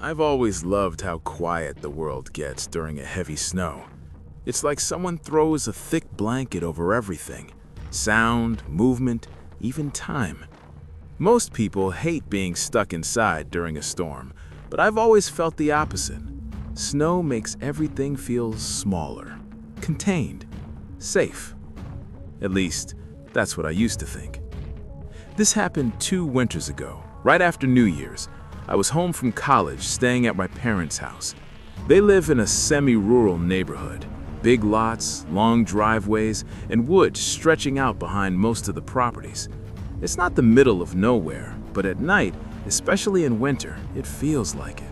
I've always loved how quiet the world gets during a heavy snow. It's like someone throws a thick blanket over everything. Sound, movement, even time. Most people hate being stuck inside during a storm, but I've always felt the opposite. Snow makes everything feel smaller, contained, safe. At least, that's what I used to think. This happened 2 winters ago, right after New Year's. I was home from college, staying at my parents' house. They live in a semi-rural neighborhood. Big lots, long driveways, and woods stretching out behind most of the properties. It's not the middle of nowhere, but at night, especially in winter, it feels like it.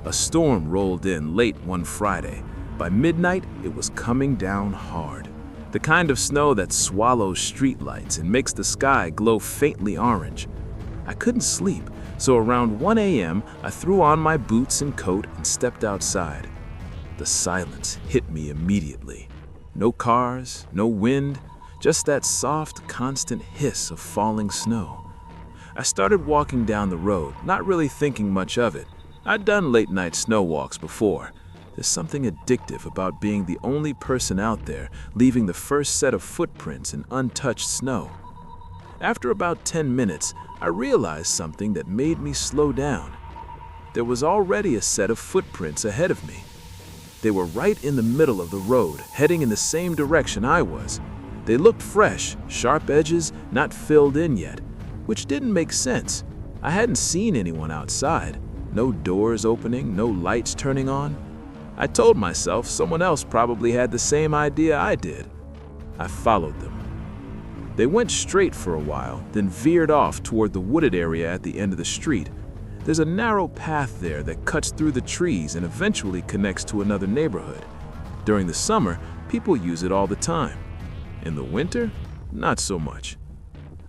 A storm rolled in late one Friday. By midnight, it was coming down hard. The kind of snow that swallows streetlights and makes the sky glow faintly orange. I couldn't sleep, so around 1 a.m., I threw on my boots and coat and stepped outside. The silence hit me immediately. No cars, no wind, just that soft, constant hiss of falling snow. I started walking down the road, not really thinking much of it. I'd done late-night snow walks before. There's something addictive about being the only person out there, leaving the first set of footprints in untouched snow. After about 10 minutes, I realized something that made me slow down. There was already a set of footprints ahead of me. They were right in the middle of the road, heading in the same direction I was. They looked fresh, sharp edges, not filled in yet, which didn't make sense. I hadn't seen anyone outside. No doors opening, no lights turning on. I told myself someone else probably had the same idea I did. I followed them. They went straight for a while, then veered off toward the wooded area at the end of the street. There's a narrow path there that cuts through the trees and eventually connects to another neighborhood. During the summer, people use it all the time. In the winter, not so much.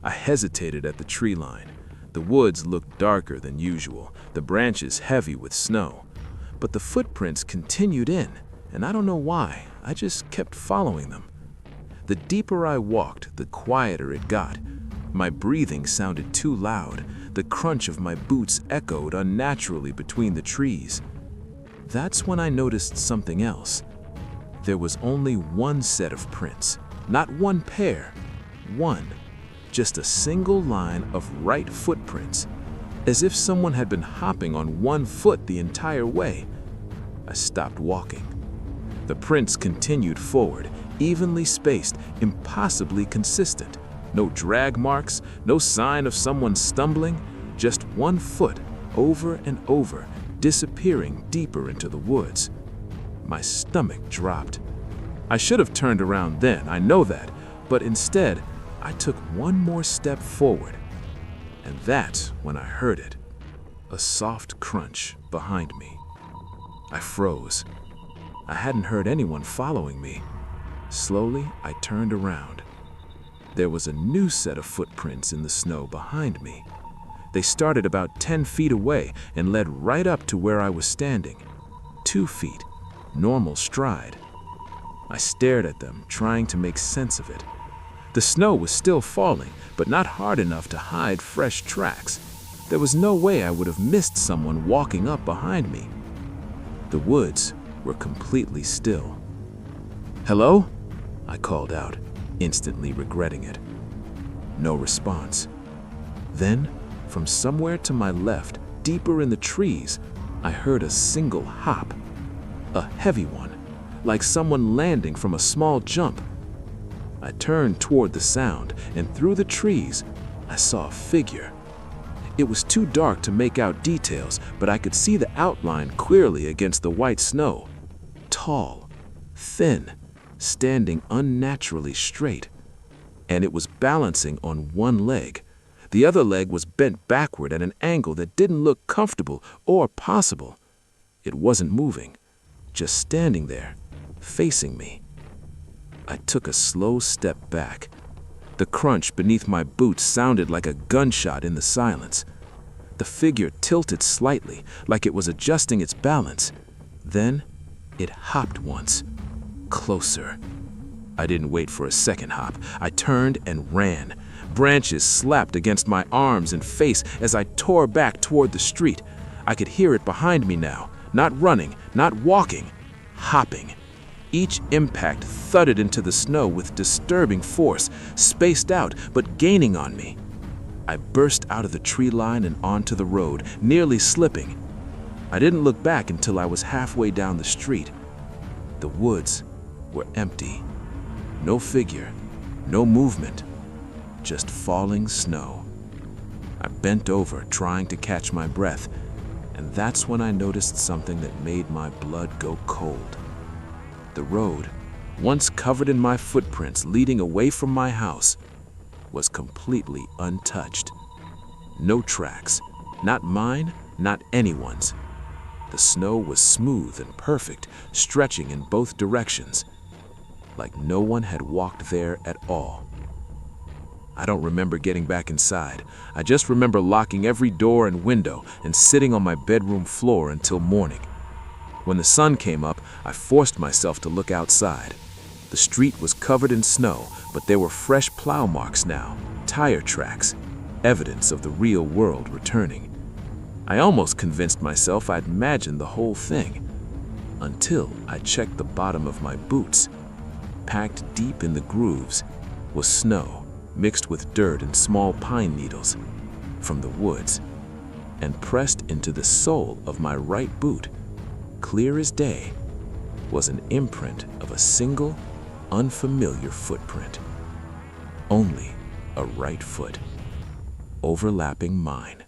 I hesitated at the tree line. The woods looked darker than usual, the branches heavy with snow. But the footprints continued in, and I don't know why, I just kept following them. The deeper I walked, the quieter it got. My breathing sounded too loud. The crunch of my boots echoed unnaturally between the trees. That's when I noticed something else. There was only one set of prints, not one pair. One. Just a single line of right footprints, as if someone had been hopping on one foot the entire way. I stopped walking. The prints continued forward, evenly spaced, impossibly consistent. No drag marks, no sign of someone stumbling, just one foot, over and over, disappearing deeper into the woods. My stomach dropped. I should have turned around then, I know that, but instead, I took one more step forward. And that's when I heard it, a soft crunch behind me. I froze. I hadn't heard anyone following me. Slowly, I turned around. There was a new set of footprints in the snow behind me. They started about 10 feet away and led right up to where I was standing. 2 feet, normal stride. I stared at them, trying to make sense of it. The snow was still falling, but not hard enough to hide fresh tracks. There was no way I would have missed someone walking up behind me. The woods were completely still. "Hello?" I called out, instantly regretting it. No response. Then, from somewhere to my left, deeper in the trees, I heard a single hop. A heavy one, like someone landing from a small jump. I turned toward the sound, and through the trees, I saw a figure. It was too dark to make out details, but I could see the outline clearly against the white snow. Tall, thin, standing unnaturally straight. And it was balancing on one leg. The other leg was bent backward at an angle that didn't look comfortable or possible. It wasn't moving, just standing there, facing me. I took a slow step back. The crunch beneath my boots sounded like a gunshot in the silence. The figure tilted slightly, like it was adjusting its balance. Then, it hopped once. Closer. I didn't wait for a second hop. I turned and ran. Branches slapped against my arms and face as I tore back toward the street. I could hear it behind me now, not running, not walking, hopping. Each impact thudded into the snow with disturbing force, spaced out but gaining on me. I burst out of the tree line and onto the road, nearly slipping. I didn't look back until I was halfway down the street. The woods were empty. No figure, no movement, just falling snow. I bent over, trying to catch my breath, and that's when I noticed something that made my blood go cold. The road, once covered in my footprints leading away from my house, was completely untouched. No tracks, not mine, not anyone's. The snow was smooth and perfect, stretching in both directions, like no one had walked there at all. I don't remember getting back inside. I just remember locking every door and window and sitting on my bedroom floor until morning. When the sun came up, I forced myself to look outside. The street was covered in snow, but there were fresh plow marks now, tire tracks, evidence of the real world returning. I almost convinced myself I'd imagined the whole thing, until I checked the bottom of my boots. Packed deep in the grooves was snow, mixed with dirt and small pine needles from the woods, and pressed into the sole of my right boot, clear as day, was an imprint of a single, unfamiliar footprint. Only a right foot, overlapping mine.